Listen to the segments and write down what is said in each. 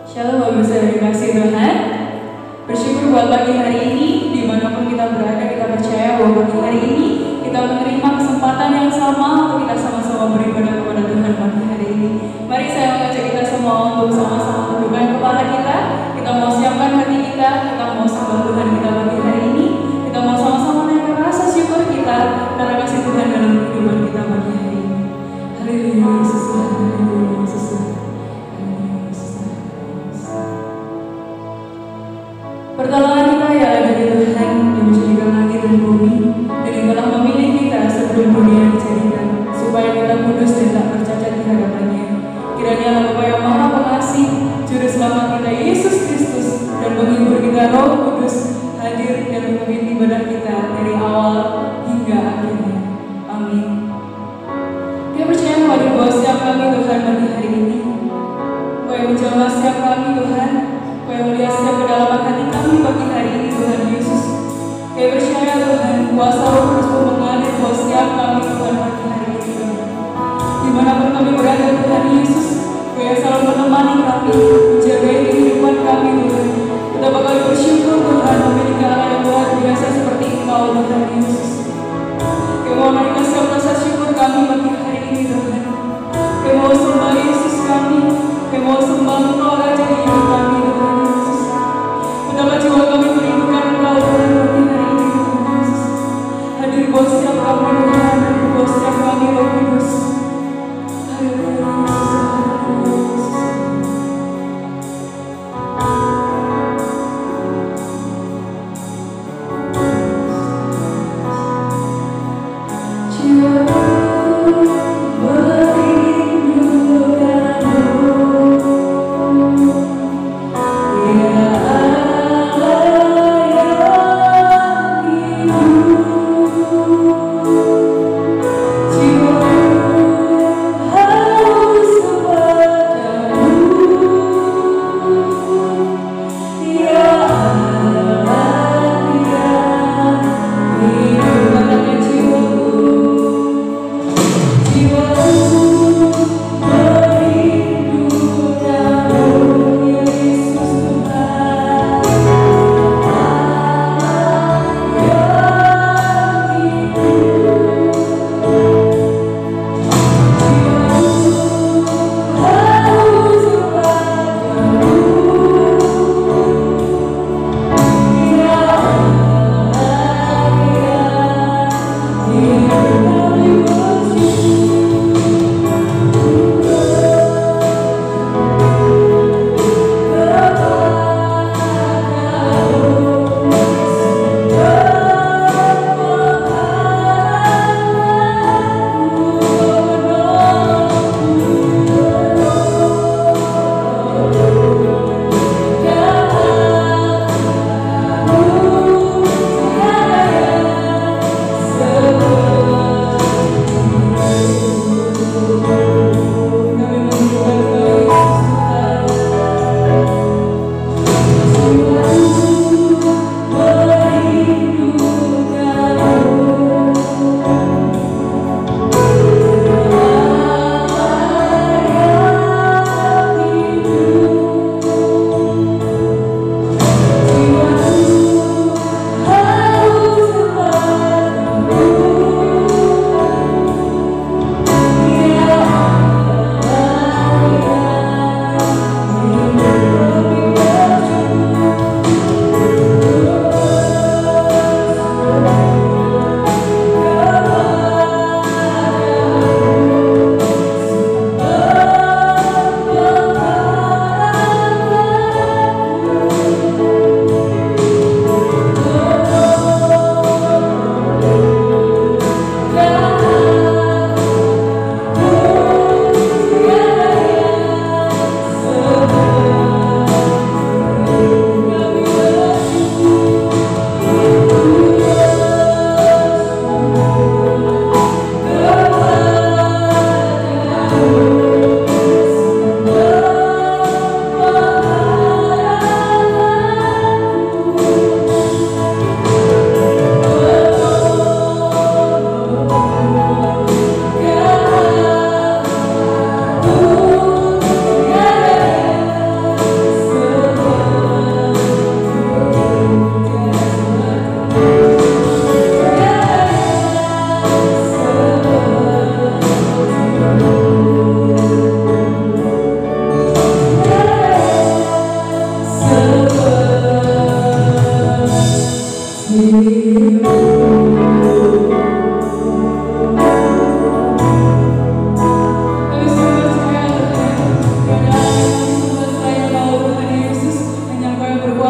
Shalom Bapak Ibu Saudara dikasihi Tuhan. Bersyukur buat pagi hari ini, dimanapun kita berada, kita percaya bahwa pagi hari ini kita menerima kesempatan yang sama untuk kita sama-sama beribadah kepada Tuhan pagi hari ini. Mari saya mengajak kita semua untuk sama-sama tundukkan kepala kita mau siapkan hati kita mau sembah Tuhan kita pagi hari ini, kita mau sama-sama naikkan rasa syukur kita karena kasih Tuhan dalam kehidupan kita pagi hari ini. Haleluya Yesus Tuhan, haleluya Yesus Tuhan. Pertolongan kita ya dari Tuhan yang menjadikan langit dan bumi, dan yang telah memilih kita sebelum dunia dijadikan, supaya kita kudus dan tak bercacat di hadapannya. Kiranya Bapa yang Maha Pengasih, Juru Selamat kita Yesus Kristus, dan penghibur kita Roh Kudus hadir dan memimpin ibadah kita dari awal hingga akhirnya. Amin. Dia percaya bahwa setiap kami Tuhan pagi hari ini, Kau yang menjamah setiap kami Tuhan, Kau yang melihat setiap kedalaman hati kami pagi hari ini Tuhan Yesus. Kami percaya Tuhan, kuasa Roh Kudus mengalir buat setiap kami Tuhan pagi hari ini Tuhan. Dimanapun kami berada Tuhan Yesus, Kau yang selalu menemani kami, menjaga kehidupan kami Tuhan. Betapa kami bersyukur Tuhan memiliki Allah yang luar biasa seperti Engkau Tuhan Yesus. Kami mau naikkan setiap rasa syukur kami pagi hari ini Tuhan. Kami mau sembah Yesus kami mau sembah Engkau Raja di hidup kami Tuhan Yesus. Betapa jiwa kami merindukan Engkau Tuhan pagi hari ini Tuhan Yesus. Hadir buat setiap kami Tuhan, hadir buat setiap kami Roh Kudus. Haleluya Yesus, haleluya Yesus.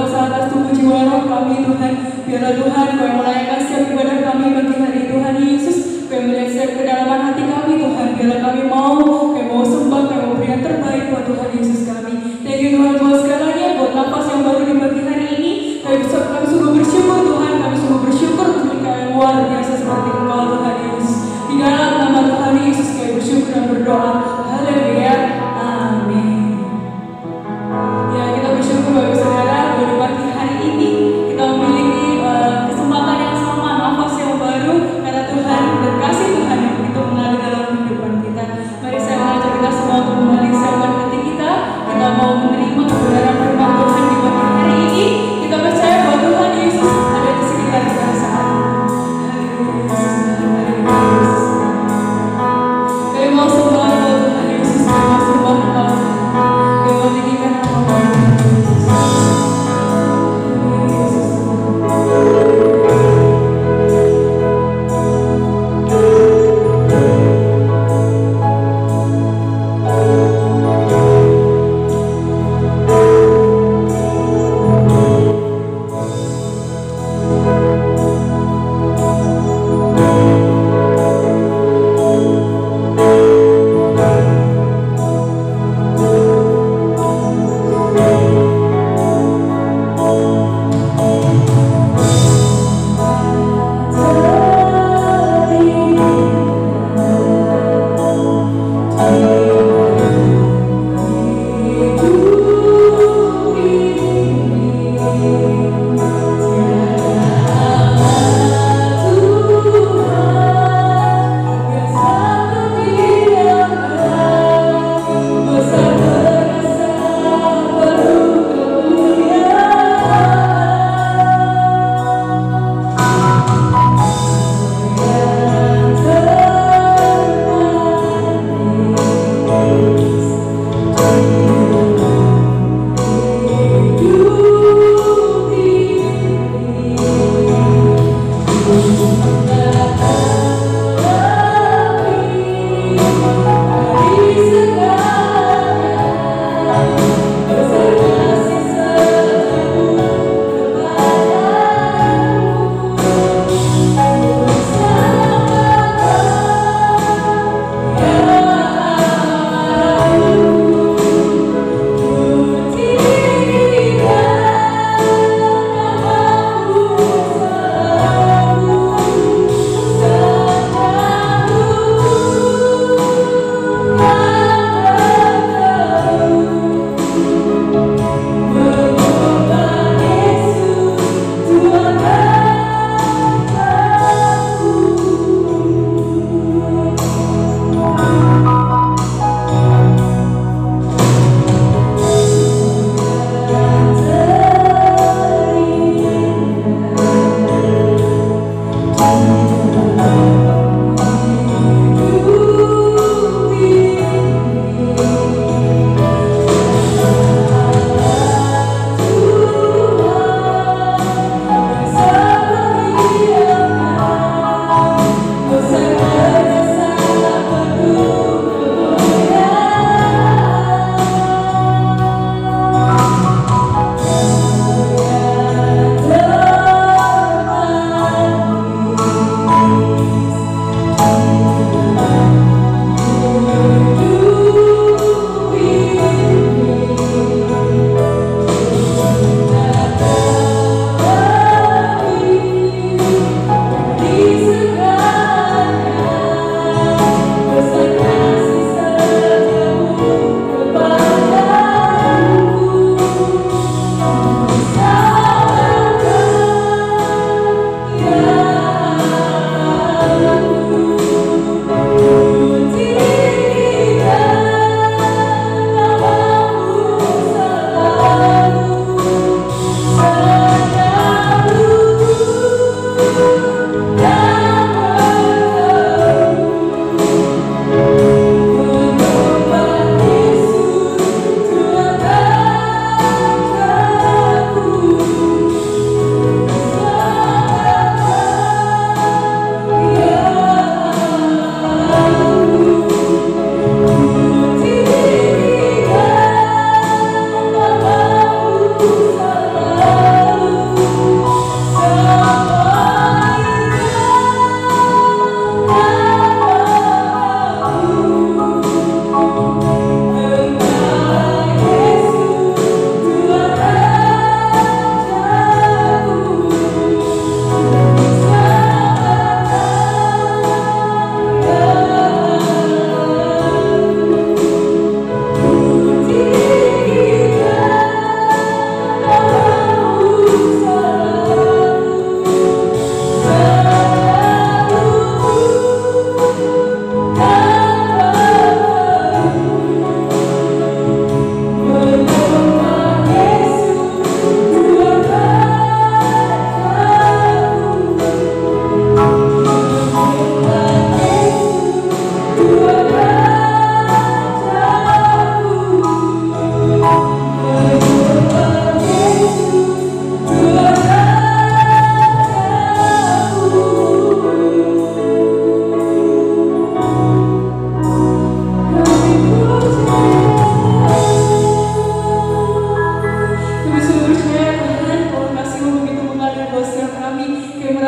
kuasa atas tubuh jiwa roh kami Tuhan. Biarlah Tuhan Kau yang melayangkan setiap ibadah kami pagi hari Tuhan Yesus. Kau yang melihat setiap kedalaman hati kami Tuhan. Biarlah kami mau sembah, kami mau beri yang terbaik buat Tuhan Yesus kami. Thank you Tuhan buat segalanya, buat nafas yang baru di pagi hari ini. Kami sungguh bersyukur Tuhan, kami sungguh bersyukur untuk yang luar biasa seperti Engkau Tuhan Yesus. Di dalam nama Tuhan Yesus kami bersyukur dan berdoa. Haleluya. Amin. Ya, kita bersyukur Bapak Saudara bahwa di pagi hari ini kita memiliki kesempatan yang sama, nafas yang baru.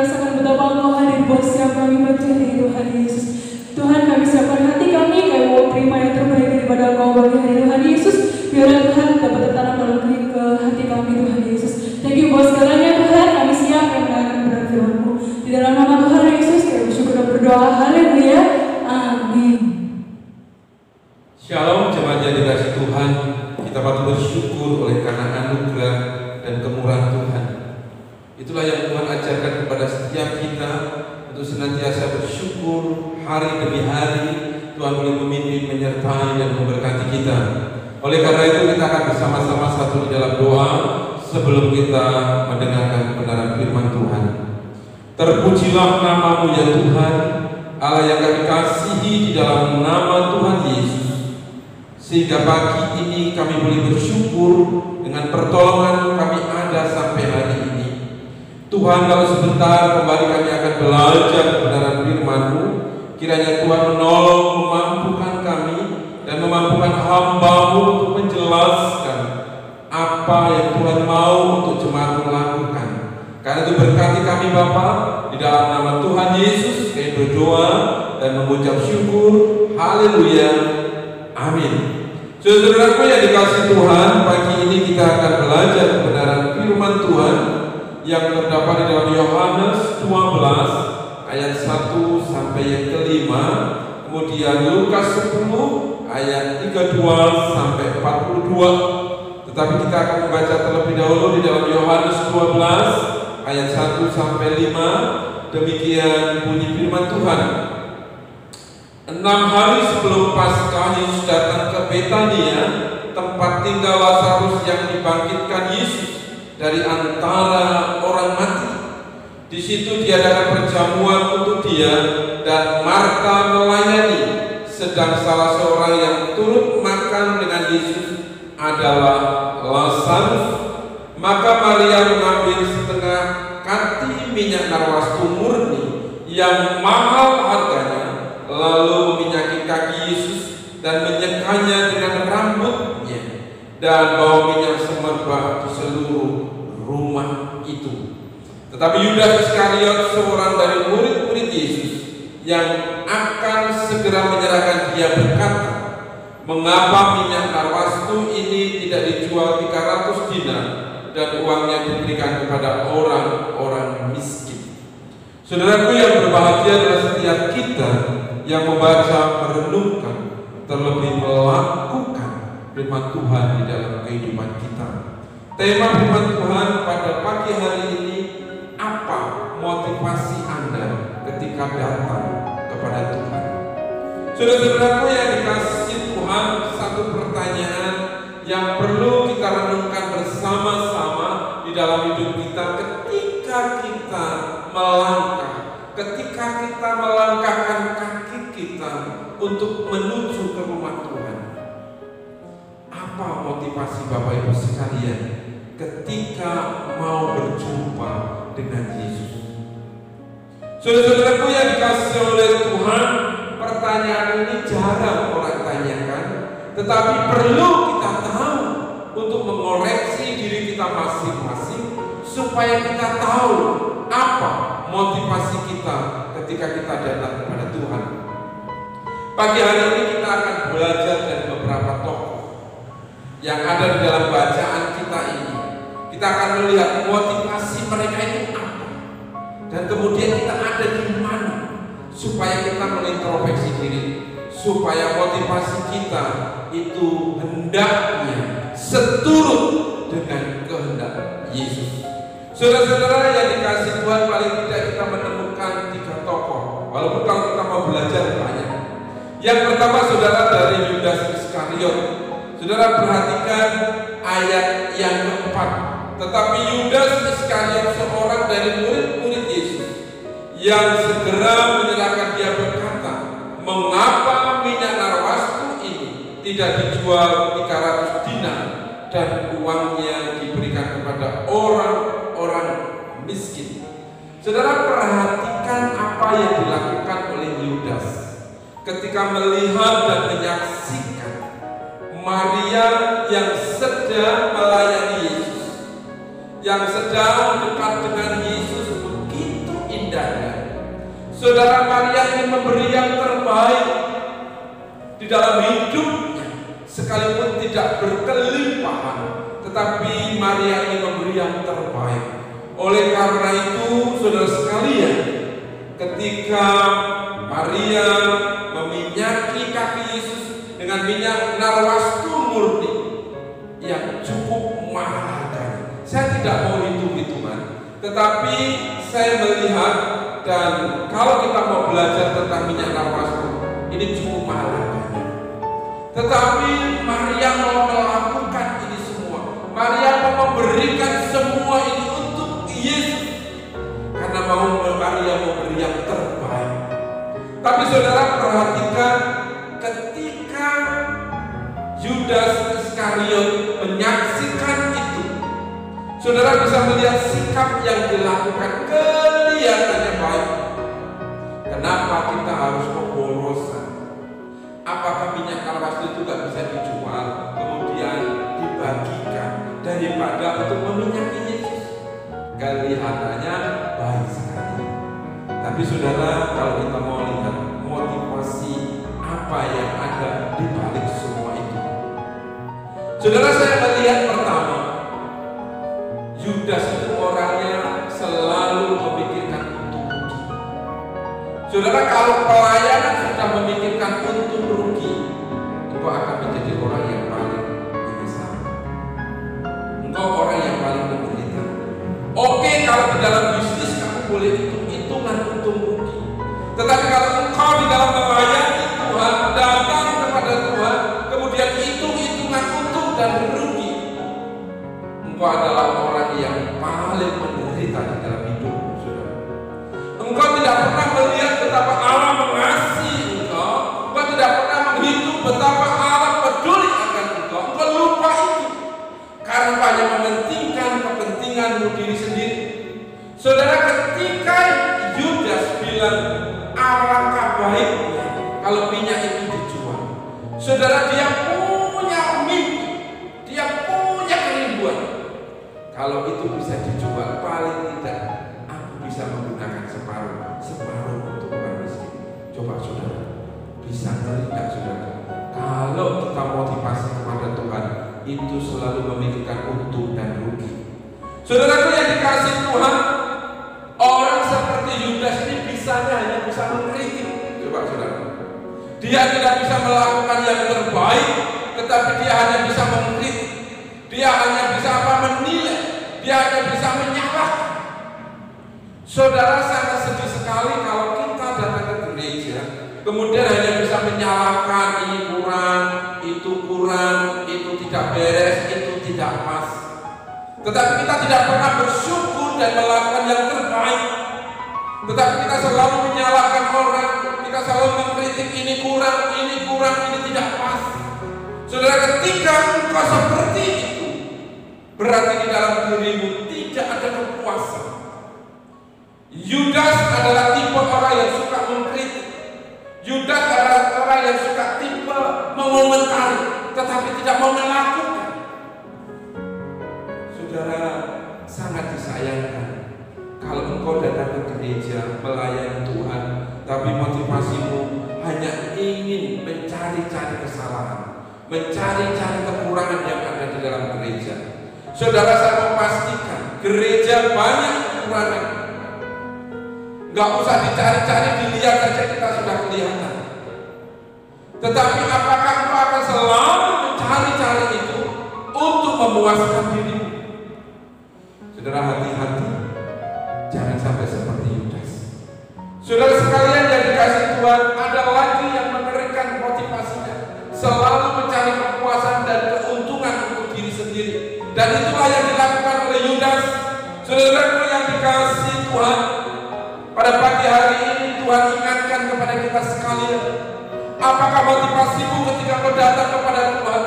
merasakan betapa Engkau hadir buat setiap kami berjaya Tuhan Yesus. Tuhan, kami siapkan hati kami, kami mau terima yang terbaik daripada Engkau bagi hari Tuhan Yesus. Biarlah Tuhan dapat tertanam dalam ke hati kami Tuhan Yesus. Thank you buat segalanya Tuhan, kami siap yang mendengarkan kebenaran firman-Mu. Di dalam nama Tuhan Yesus, kami bersyukur dan berdoa. Haleluya. Amin. Shalom jemaat yang dikasihi Tuhan. Kita patut bersyukur oleh karena anugerah dan kemurahan Tuhan. Itulah yang Tuhan ajarkan kepada setiap kita untuk senantiasa bersyukur hari demi hari. Tuhan boleh memimpin, menyertai dan memberkati kita. Oleh karena itu kita akan bersama-sama satu di dalam doa sebelum kita mendengarkan kebenaran firman Tuhan. Terpujilah nama-Mu ya Tuhan, Allah yang kami kasihi di dalam nama Tuhan Yesus. Sehingga pagi ini kami boleh bersyukur dengan pertolongan kami ada sampai hari ini. Tuhan, kalau sebentar kembali kami akan belajar kebenaran firman-Mu, kiranya Tuhan menolong, memampukan kami dan memampukan hamba-Mu untuk menjelaskan apa yang Tuhan mau untuk jemaat-Mu lakukan. Karena itu berkati kami Bapa, di dalam nama Tuhan Yesus kami berdoa dan mengucap syukur. Haleluya. Amin. Saudaraku yang dikasihi Tuhan, pagi ini kita akan belajar kebenaran firman Tuhan yang terdapat di dalam Yohanes 12 ayat 1 sampai yang kelima, kemudian Lukas 10 ayat 32 sampai 42. Tetapi kita akan membaca terlebih dahulu di dalam Yohanes 12 ayat 1 sampai 5. Demikian bunyi firman Tuhan. 6 hari sebelum Paskah, Yesus datang ke Betania, tempat tinggal Lazarus yang dibangkitkan Yesus dari antara orang mati. Di situ diadakan perjamuan untuk dia dan Marta melayani, sedang salah seorang yang turut makan dengan Yesus adalah Lazarus. Maka Maria mengambil setengah kati minyak narwastu murni yang mahal harganya, lalu meminyaki kaki Yesus dan menyekanya dengan rambutnya, dan bawa minyak semerbak di seluruh rumah itu. Tetapi Yudas Iskariot, seorang dari murid-murid Yesus yang akan segera menyerahkan dia, berkata, "Mengapa minyak narwastu ini tidak dijual 300 dinar dan uangnya diberikan kepada orang-orang miskin?" Saudaraku yang berbahagia adalah setiap kita yang membaca, merenungkan, terlebih melakukan firman Tuhan di dalam kehidupan kita. Tema firman Tuhan pada pagi hari ini, apa motivasi Anda ketika datang kepada Tuhan? Saudara-saudaraku yang dikasihi Tuhan, satu pertanyaan yang perlu kita renungkan bersama-sama di dalam hidup kita ketika kita melangkah, ketika kita melangkahkan kaki kita untuk menuju ke rumah Tuhan. Apa motivasi Bapak Ibu sekalian ketika mau berjumpa dengan Yesus? Saudara-saudaraku yang dikasihi oleh Tuhan, pertanyaan ini jarang orang tanyakan, tetapi perlu kita tahu untuk mengoreksi diri kita masing-masing supaya kita tahu apa motivasi kita ketika kita datang kepada Tuhan. Pagi hari ini kita akan belajar dari beberapa tokoh yang ada di dalam bacaan kita ini. Kita akan melihat motivasi mereka itu apa, dan kemudian kita ada di mana supaya kita mengintrospeksi diri, supaya motivasi kita itu hendaknya seturut dengan kehendak Yesus. Saudara-saudara yang dikasihi Tuhan, paling tidak kita menemukan 3 tokoh, walaupun kalau kita mau belajar banyak. Yang pertama, saudara, dari Yudas Iskariot. Saudara perhatikan ayat yang keempat. Tetapi Yudas Iskariot, seorang dari murid-murid Yesus yang segera menyerahkan dia, berkata, "Mengapa minyak narwastu ini tidak dijual 300 dinar dan uangnya diberikan kepada orang-orang miskin?" Saudara perhatikan apa yang dilakukan oleh Yudas ketika melihat dan menyaksikan Maria yang sedang melayani Yesus, yang sedang dekat dengan Yesus begitu indahnya. Saudara, Maria ingin memberi yang terbaik di dalam hidupnya, sekalipun tidak berkelimpahan, tetapi Maria ingin memberi yang terbaik. Oleh karena itu, saudara sekalian, ketika Maria meminyaki kaki Yesus dengan minyak narwastu murni yang cukup mahal, saya tidak mau hitung-hitungan, tetapi saya melihat, dan kalau kita mau belajar tentang minyak narwastu, ini cukup mahal harganya. Tetapi Maria mau melakukan ini semua. Maria mau memberikan semua ini untuk Yesus, karena Maria mau beri yang terbaik. Tapi saudara perhatikan, ketika Yudas Iskariot menyaksikan itu, saudara bisa melihat sikap yang dilakukan kelihatannya baik. Kenapa kita harus pemborosan? Apakah minyak narwastu itu gak bisa dijual kemudian dibagikan daripada untuk meminyaki Yesus? Kelihatannya baik sekali. Tapi saudara, kalau kita mau lihat motivasi apa yang ada di balik semua itu, saudara, saya melihat pertama, Yudas itu orangnya selalu memikirkan untung rugi. Saudara, kalau pelayanan sudah memikirkan untung rugi, engkau akan menjadi orang yang paling menyesal. Engkau orang yang paling menderita. Oke, kalau di dalam bisnis kamu boleh hitung-hitungan untung rugi. Tetapi kalau engkau di dalam melayani Tuhan, datang kepada Tuhan, kemudian hitung-hitungan untung dan rugi, engkau adalah orang yang paling menderita di dalam hidupmu, saudara. Engkau tidak pernah melihat betapa Allah mengasihi engkau. Engkau tidak pernah menghitung betapa Allah peduli akan engkau. Engkau lupa itu karena hanya mementingkan kepentinganmu diri sendiri. Saudara, ketika Yudas bilang alangkah baiknya kalau minyak itu dijual, saudara, dia punya mimpi, dia punya kerinduan. Kalau itu bisa dijual, paling tidak aku bisa menggunakan separuh untuk orang miskin. Coba saudara, bisa tidak saudara? Kalau kita motivasi kepada Tuhan, itu selalu memikirkan untung dan rugi. Saudaraku yang dikasih Tuhan, orang seperti Yudas ini hanya bisa mengkritik. Coba saudara, dia tidak bisa melakukan yang terbaik, tetapi dia hanya bisa mengkritik. Dia hanya bisa menilai. Dia hanya bisa menyalahkan. Saudara, sangat sedih sekali kalau kita datang ke gereja, kemudian hanya bisa menyalahkan, ini kurang, itu tidak beres, itu tidak pas. Tetapi kita tidak pernah bersyukur dan melakukan yang terbaik. Tetapi kita selalu menyalahkan orang, kita selalu mengkritik, ini kurang, ini tidak pas. Saudara, ketika engkau seperti itu, berarti di dalam dirimu tidak ada kepuasan. Yudas adalah tipe orang yang suka mengkritik. Yudas adalah orang yang suka tipe mengomentari, tetapi tidak mau melakukan. Saudara, sangat disayangkan kalau engkau datang ke gereja melayani Tuhan, tapi motivasimu hanya ingin mencari-cari kesalahan, mencari-cari kekurangan yang ada di dalam gereja. Saudara, saya mau pastikan gereja banyak kekurangan. Gak usah dicari-cari, dilihat saja kita sudah kelihatan. Tetapi apakah engkau akan selalu mencari-cari itu untuk memuaskan dirimu? Saudara, hati-hati, jangan sampai seperti Yudas. Saudara sekalian yang dikasih Tuhan, ada lagi yang mengerikan motivasinya, selalu mencari kepuasan dan keuntungan untuk diri sendiri. Dan itulah yang dilakukan oleh Yudas. Saudara yang dikasih Tuhan, pada pagi hari ini Tuhan ingatkan kepada kita sekalian, apakah motivasimu ketika kau datang kepada Tuhan?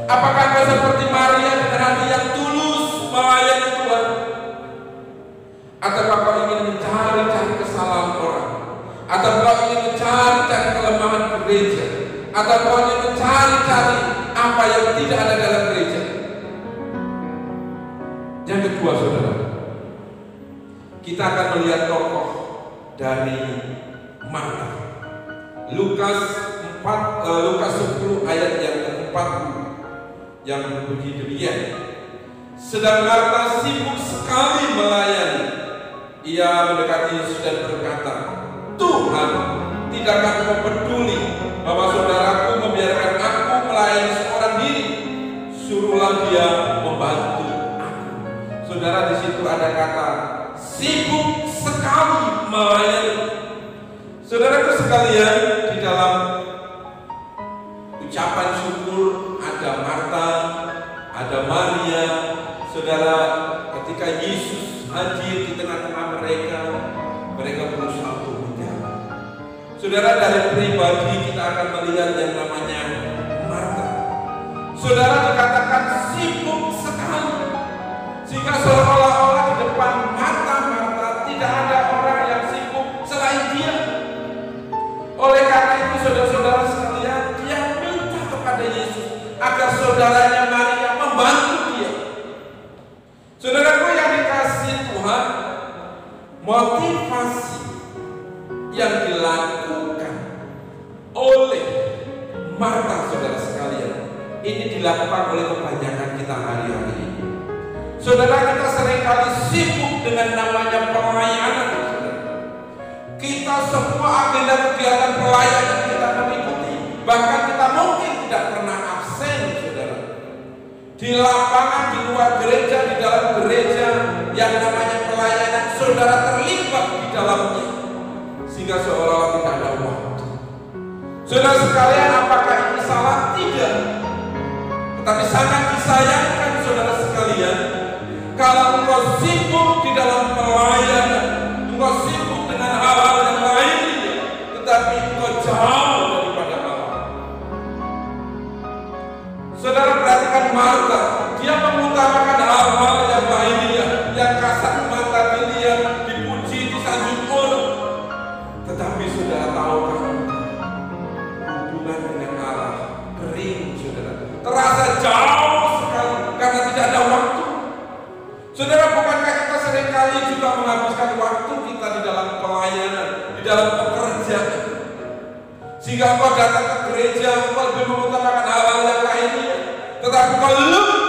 Apakah kau seperti Maria dengan hati yang tulus melayani Tuhan? Atau kau ingin mencari-cari kesalahan orang? Atau kau ingin mencari-cari kelemahan gereja? Atau kau ingin mencari-cari apa yang tidak ada dalam gereja? Yang kedua, saudara, kita akan melihat tokoh dari Marta. Lukas 10 ayat yang ke-40 yang berbunyi demikian. Sedang Marta sibuk sekali melayani. Ia mendekati Yesus dan berkata, "Tuhan, tidakkah Engkau peduli bahwa saudaraku membiarkan aku melayani seorang diri? Suruhlah dia membantu aku." Saudara, di situ ada kata sibuk sekali melayani. Saudaraku sekalian, di dalam ucapan syukur ada Marta, ada Maria. Saudara, ketika Yesus hadir di tengah-tengah mereka berusaha untuk menjawab. Saudara, dari pribadi kita akan melihat yang namanya Marta. Saudara, dikatakan sibuk sekali, sehingga seolah-olah di depan mata Marta tidak ada orang yang sibuk selain dia. Oleh karena itu, saudara-saudara sekalian, dia minta kepada Yesus agar saudaranya Maria membantu dia. Saudaraku yang dikasihi Tuhan, motivasi yang dilakukan oleh Marta, saudara sekalian, ini dilakukan oleh kebanyakan kita hari-hari ini. Saudara, kita seringkali sibuk dengan namanya pelayanan. Kita semua agenda kegiatan pelayanan kita mengikuti, bahkan kita mungkin tidak pernah absen, saudara. Di lapangan, di luar gereja, di dalam gereja, yang namanya pelayanan, saudara terlibat di dalamnya, sehingga seolah-olah tidak ada waktu. Saudara sekalian, apakah ini salah? Tidak. Tetapi sangat disayangkan, saudara sekalian, kalau engkau sibuk di dalam pelayanan, engkau sibuk dengan hal-hal yang lainnya, tetapi engkau jauh daripada Allah. Saudara, perhatikan Marta, dia mengutamakan hal-hal yang lainnya, yang kasat mata dilihat, dipuji, disanjung orang. Tetapi saudara, tahukah hubungan dengan Allah kering, saudara, terasa jauh sekali karena tidak ada waktu. Saudara, bukankah kita seringkali juga menghabiskan waktu kita di dalam pelayanan, di dalam pekerjaan, sehingga engkau datang ke gereja, engkau lebih mengutamakan hal-hal yang lainnya, tetapi engkau lupa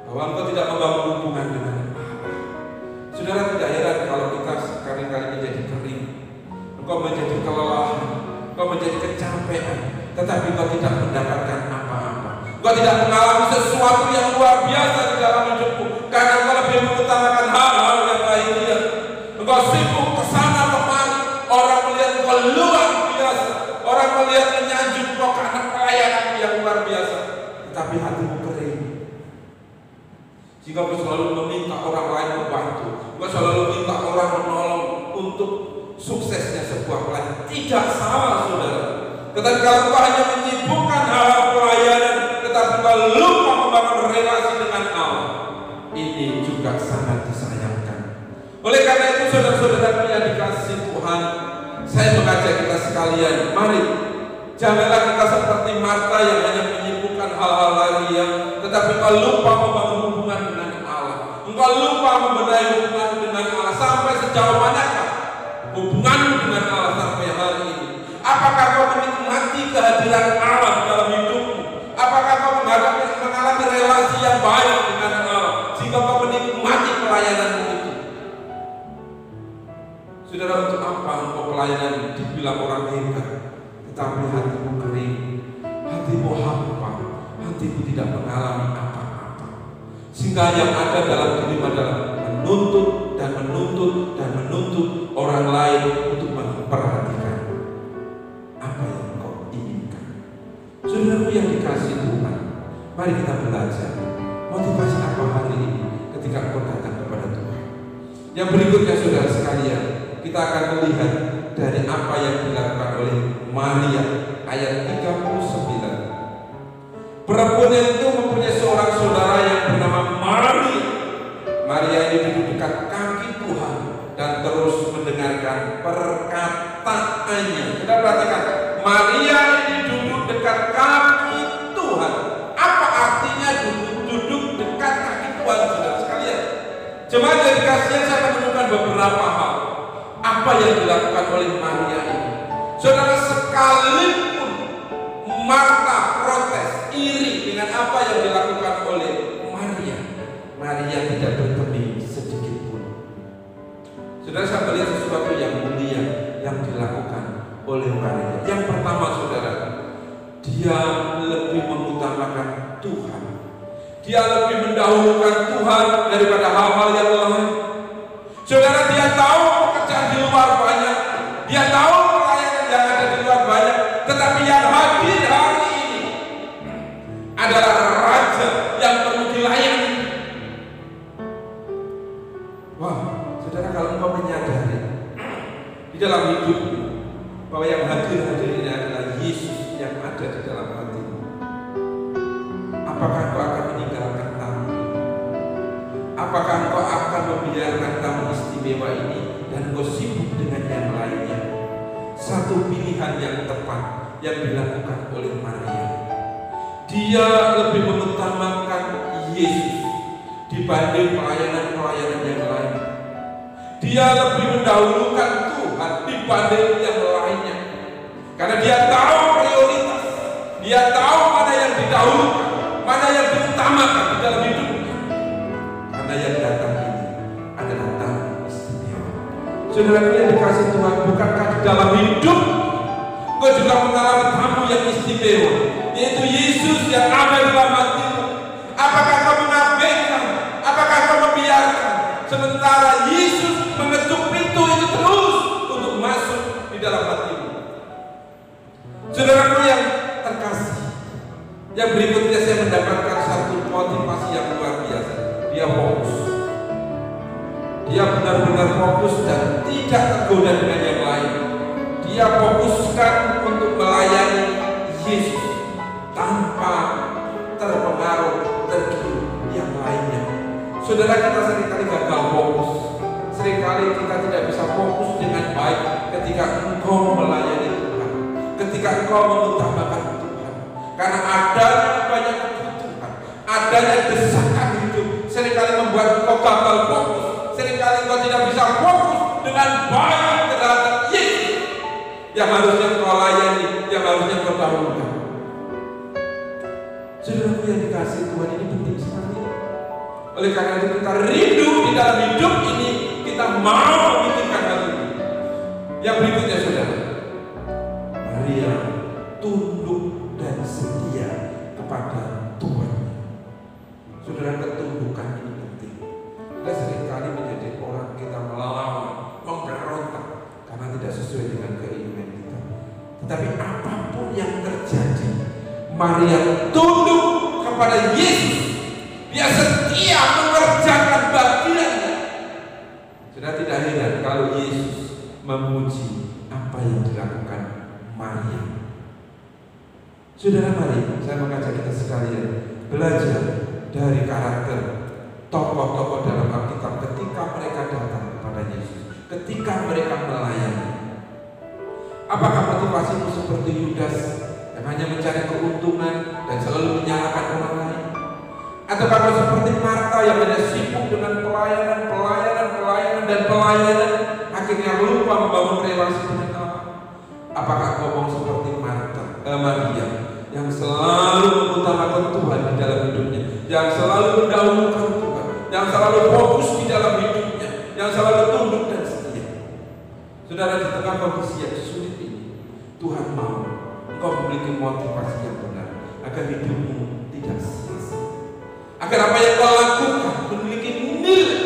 bahwa engkau tidak membangun hubungan dengan Allah. Saudara, tidak heran kalau kita sekali-kali menjadi kering, engkau menjadi kelelahan, engkau menjadi kecapean, tetapi engkau tidak mendapatkan apa-apa. Engkau tidak mengalami sesuatu yang luar biasa di dalam hidupmu, karena engkau lebih mengutamakan hal-hal yang lainnya. Engkau sibuk kesana kemari, orang melihat engkau luar biasa, orang melihat menyanjung engkau karena pelayanan yang luar biasa, tetapi hatimu kering. Jika engkau selalu meminta orang lain membantu, engkau selalu minta orang menolong untuk suksesnya sebuah pelayanan. Tidak salah, saudara. Tetapi kalau engkau hanya menyibukkan hal-hal pelayanan, tetapi engkau lupa membangun relasi dengan Allah, ini juga sangat disayangkan. Oleh karena itu, saudara-saudara yang dikasihi Tuhan, saya mengajak kita sekalian, mari janganlah kita seperti Marta yang hanya menyibukkan hal-hal lainnya, tetapi engkau lupa membangun hubungan dengan Allah. Engkau lupa membenahi hubungan dengan Allah. Sampai sejauh manakah hubunganmu dengan Allah sampai hari ini? Apakah kau menikmati kehadiran Allah dalam hidupmu? Apakah kau mengalami relasi yang baik dengan Allah sehingga kau menikmati pelayananmu itu? Saudara, untuk apa engkau pelayanan dibilang orang hebat, tetapi hatimu kering, hatimu hampa, hatimu tidak mengalami apa-apa, sehingga yang ada dalam dirimu adalah menuntut dan menuntut dan menuntut orang lain untuk memperhatikan apa yang kau inginkan. Saudaraku yang dikasihi Tuhan, mari kita belajar motivasi apa hari ini ketika engkau datang kepada Tuhan. Yang berikutnya, saudara sekalian, kita akan melihat dari apa yang dilakukan oleh Maria, ayat 39. Perempuan itu mempunyai seorang saudara yang bernama Maria. Maria ini duduk dekat kaki Tuhan dan terus mendengarkan perkataannya. Kita perhatikan, Maria ini duduk dekat kaki Tuhan. Apa artinya duduk dekat kaki Tuhan, saudara sekalian? Jemaat yang dikasihi, saya menemukan beberapa hal apa yang dilakukan oleh Maria ini. Saudara, sekalipun Marta protes, iri dengan apa yang dilakukan oleh Maria, Maria tidak bergeming sedikit pun. Saudara, saya melihat sesuatu yang mulia yang dilakukan oleh Maria. Yang pertama, saudara, dia lebih mengutamakan Tuhan. Dia lebih mendahulukan Tuhan daripada hal-hal yang lain. Saudara, dia tahu pekerjaan di luar banyak, dia tahu pelayanan yang ada di luar banyak, tetapi yang hadir hari ini adalah Raja yang perlu dilayani. Wah, saudara, kalau engkau menyadari di dalam hidupmu bahwa yang hadir ini adalah Yesus yang ada di dalam hatimu, apakah engkau akan meninggalkan tamu? Apakah engkau akan membiarkan tamu istimewa ini dan engkau sibuk dengan yang lainnya? Satu pilihan yang tepat yang dilakukan oleh Maria. Dia lebih mengutamakan Yesus dibanding pelayanan-pelayanan yang lain. Dia lebih mendahulukan Tuhan dibanding yang lainnya. Karena dia tahu prioritas, dia tahu mana yang didahulukan, mana yang diutamakan di dalam hidupnya. Karena yang datang ini adalah tamu istimewa. Saudara yang dikasih Tuhan, bukankah di dalam hidup engkau juga mengalami tamu yang istimewa, yaitu Yesus yang ada di dalam hatimu? Apakah kau mengabaikan? Apakah kau membiarkan sementara Yesus mengetuk pintu itu terus untuk masuk di dalam hatimu? Saudaraku yang terkasih, yang berikutnya saya mendapatkan satu motivasi yang luar biasa. Dia fokus. Dia benar-benar fokus dan tidak tergoda dengan yang lain. Dia fokuskan untuk melayani Yesus tanpa terpengaruh tergiur yang lainnya. Saudara, kita seringkali gagal fokus. Seringkali kita tidak bisa fokus dengan baik ketika engkau melayani Tuhan, ketika engkau mengutamakan Tuhan. Karena adanya banyak kebutuhan, adanya desakan hidup seringkali membuat engkau gagal fokus. Seringkali engkau tidak bisa fokus dengan baik terhadap Yesus yang harusnya engkau layani, yang harusnya engkau dahulukan. Saudaraku yang dikasih Tuhan, ini penting sekali. Oleh karena itu kita rindu di dalam hidup ini, kita mau memikirkan hal ini. Yang berikutnya, saudara, Maria tunduk dan setia kepada Tuhan. Saudara, ketundukan ini penting. Kita seringkali menjadi orang kita melawan, memberontak karena tidak sesuai dengan keinginan kita. Tetapi apapun yang terjadi, Maria tunduk kepada Yesus. Dia setia mengerjakan bagiannya. Sudah tidak heran kalau Yesus memuji apa yang dilakukan Maria. Saudara, mari saya mengajak kita sekalian belajar dari karakter tokoh-tokoh dalam Alkitab ketika mereka datang kepada Yesus, ketika mereka melayani. Apakah motivasimu seperti Yudas yang hanya mencari keuntungan dan selalu menyalahkan orang lain? Atau kau seperti Marta yang hanya sibuk dengan pelayanan, akhirnya lupa membangun relasi dengan Allah? Apakah kau mau seperti Maria yang selalu mengutamakan Tuhan di dalam hidupnya, yang selalu mendahulukan Tuhan, yang selalu fokus di dalam hidupnya, yang selalu tunduk dan setia? Saudara, di tengah kondisi yang sulit ini, Tuhan mau engkau memiliki motivasi yang benar agar hidupmu tidak sia-sia, agar apa yang kau lakukan memiliki nilai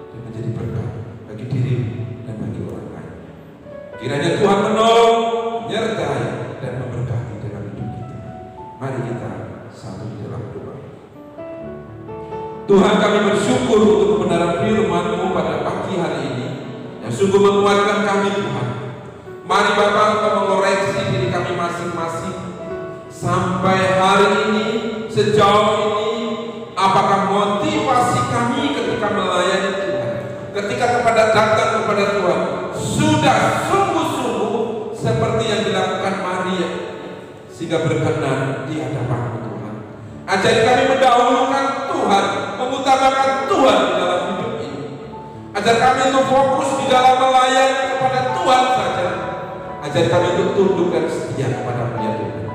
dan menjadi berkat bagi dirimu dan bagi orang lain. Kiranya Tuhan menolong, menyertai dan memberkati dalam hidup kita. Mari kita satu di dalam doa. Tuhan, kami bersyukur untuk kebenaran firman-Mu pada pagi hari ini yang sungguh menguatkan kami, Tuhan. Mari Bapa, Engkau mengoreksi diri kami masing-masing sampai hari ini, sejauh ini. Apakah motivasi kami ketika melayani Tuhan, ketika datang kepada Tuhan, sudah sungguh-sungguh seperti yang dilakukan Maria, sehingga berkenan di hadapan Tuhan? Ajari kami mendahulukan Tuhan, mengutamakan Tuhan di dalam hidup Ajar kami untuk fokus di dalam melayani kepada Tuhan saja. Ajar kami untuk tunduk dan setia kepada-Mu ya Tuhan.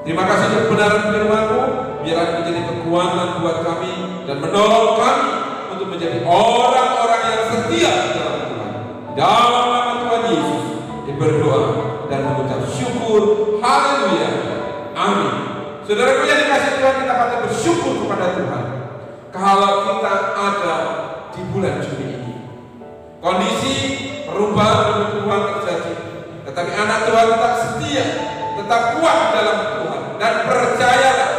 Terima kasih untuk kebenaran firman-Mu. Biar menjadi kekuatan buat kami dan menolong kami untuk menjadi orang-orang yang setia di dalam Tuhan. Dalam nama Tuhan Yesus, berdoa dan mengucap syukur. Haleluya. Amin. Saudaraku yang dikasihi Tuhan, kita patut bersyukur kepada Tuhan kalau kita ada di bulan Juni ini. Kondisi perubahan demi perubahan terjadi, tetapi anak Tuhan tetap setia, tetap kuat dalam Tuhan, dan percayalah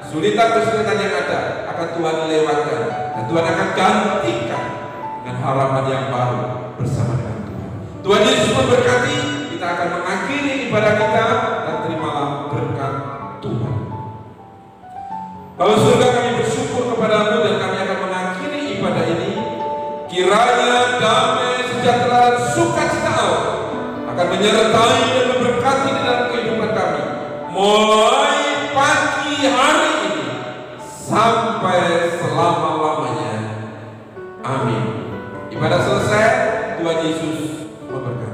kesulitan-kesulitan yang ada akan Tuhan lewatkan, dan Tuhan akan gantikan dengan harapan yang baru bersama dengan Tuhan. Tuhan Yesus memberkati. Kita akan mengakhiri ibadah kita, dan terimalah berkat Tuhan. Bapak surga, kami bersyukur kepada-Mu dan kami akan mengakhiri ibadah ini. Kiranya damai, sejahtera, dan sukacita Allah akan menyertai dan memberkati di dalam kehidupan kami mulai pagi hari ini sampai selama-lamanya. Amin. Ibadah selesai. Tuhan Yesus memberkati.